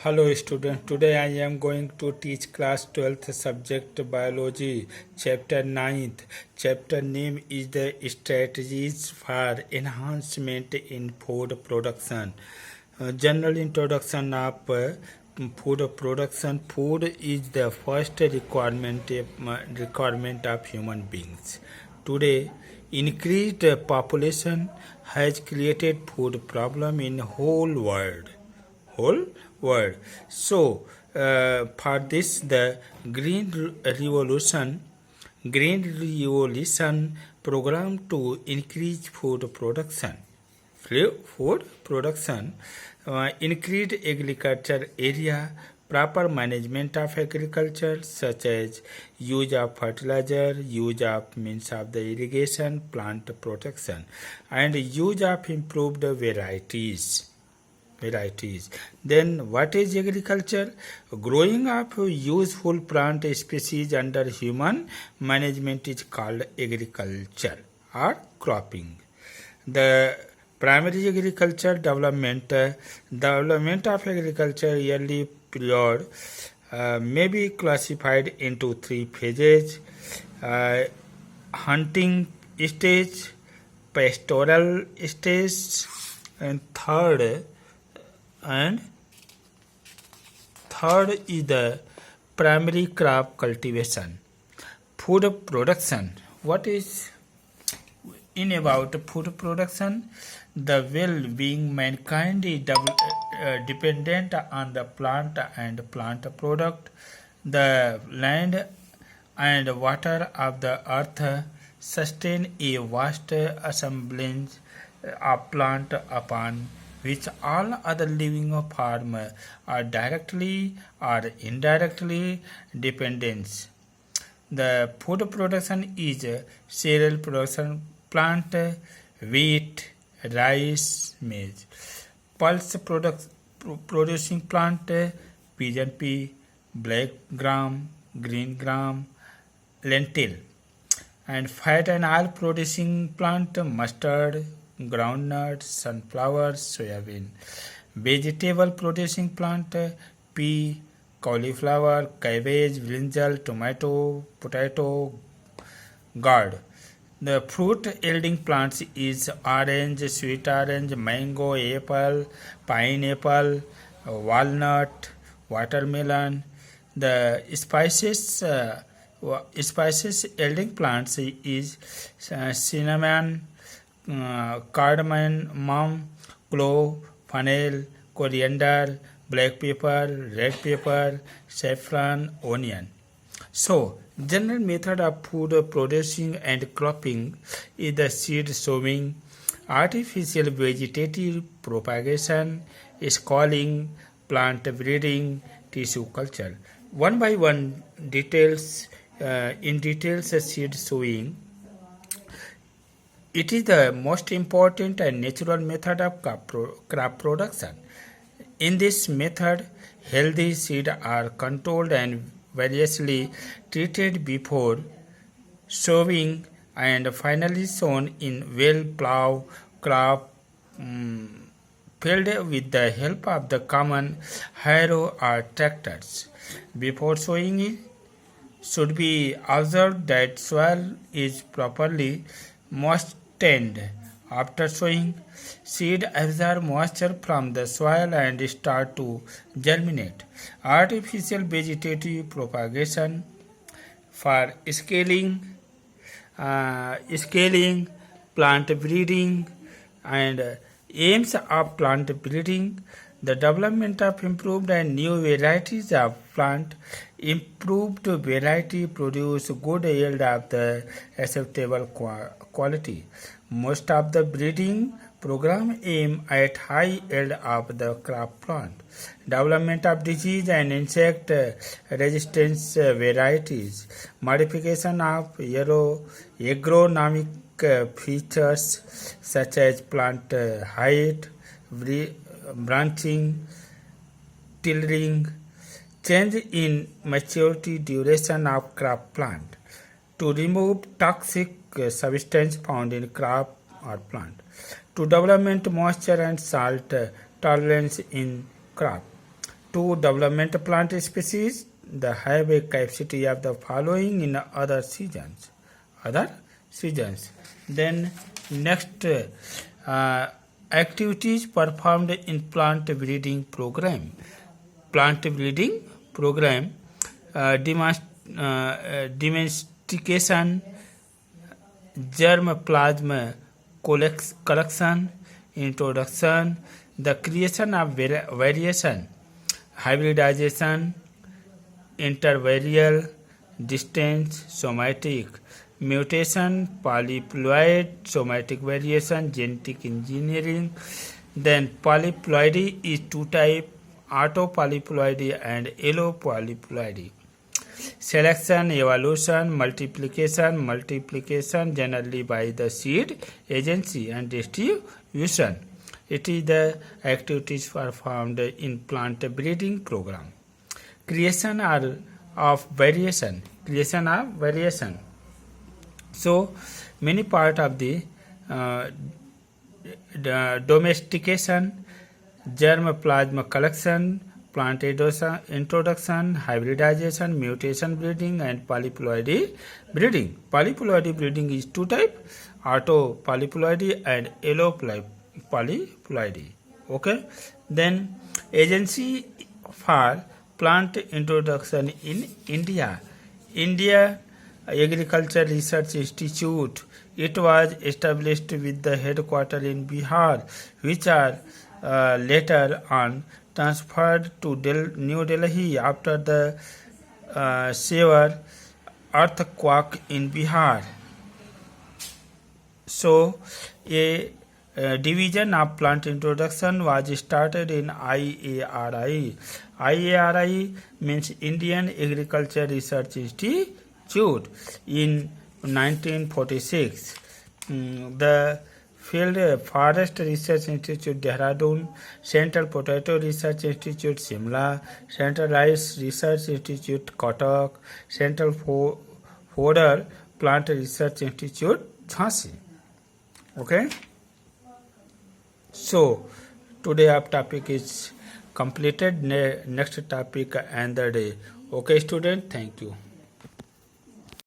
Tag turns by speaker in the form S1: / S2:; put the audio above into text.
S1: Hello students, today I am going to teach class 12th subject biology chapter 9th. Chapter name is the strategies for enhancement in food production. General introduction of food production. Food is the first requirement of human beings. Today, increased population has created food problem in whole world. So, for this, the Green Revolution program to increase food production. Increased agriculture area, proper management of agriculture, such as use of fertilizer, use of means of the irrigation, plant protection, and use of improved varieties. Then what is agriculture? Growing of useful plant species under human management is called agriculture or cropping. The primary agriculture development of agriculture yearly period may be classified into three phases: hunting stage, pastoral stage, and third is the primary crop cultivation. Food production. What is in about food production? The well-being mankind is dependent on the plant and plant product. The land and water of the earth sustain a vast assemblage of plant upon which all other living forms are directly or indirectly dependent. The food production is cereal production, plant, wheat, rice, maize. Pulse producing plant, pigeon pea, black gram, green gram, lentil. And fat and oil producing plant, mustard, groundnut, sunflower, soybean. Vegetable producing plant, pea, cauliflower, cabbage, brinjal, tomato, potato, gourd. The fruit yielding plants is orange, sweet orange, mango, apple, pineapple, walnut, watermelon. The spices yielding plants is cinnamon, cardamom, clove, fennel, coriander, black pepper, red pepper, saffron, onion. So, general method of food producing and cropping is the seed sowing, artificial vegetative propagation, schooling, plant breeding, tissue culture. One by one, details seed sowing. It is the most important and natural method of crop production. In this method, healthy seeds are controlled and variously treated before sowing and finally sown in well-plowed crop field with the help of the common harrow or tractors. Before sowing, it should be observed that soil is properly moistened. After sowing, seed absorb moisture from the soil and start to germinate. Artificial vegetative propagation for scaling, plant breeding, and aims of plant breeding, the development of improved and new varieties of plant. Improved variety produce good yield of the acceptable quality. Most of the breeding program aim at high yield of the crop plant. Development of disease and insect resistance varieties. Modification of agronomic features such as plant height, branching, tillering, change in maturity duration of crop plant to remove toxic substance found in crop or plant, to development moisture and salt tolerance in crop, to development plant species that have a capacity of the following in other seasons. Then next activities performed in plant breeding program. Plant breeding program domestication, germplasm collection, introduction, the creation of variation, hybridization, intervarial, distance, somatic, mutation, polyploid, somatic variation, genetic engineering. Then polyploidy is two types, autopolyploidy and allopolyploidy. Selection, evolution, multiplication generally by the seed agency and distribution. It is the activities performed in plant breeding program. Creation of variation. So many part of the domestication, germplasm collection, plant introduction, hybridization, mutation breeding, and polyploidy breeding. Polyploidy breeding is two types, autopolyploidy and allopolyploidy. Okay. Then agency for plant introduction in India. India Agriculture Research Institute. It was established with the headquarters in Bihar, which are later on transferred to New Delhi after the severe earthquake in Bihar. So, a division of plant introduction was started in IARI. IARI means Indian Agriculture Research Institute in 1946. The Field Forest Research Institute Dehradun, Central Potato Research Institute Shimla, Central Rice Research Institute Kotak, Central Fodder Plant Research Institute Jhansi. Okay. So today our topic is completed. Next topic another day. Okay student, thank you.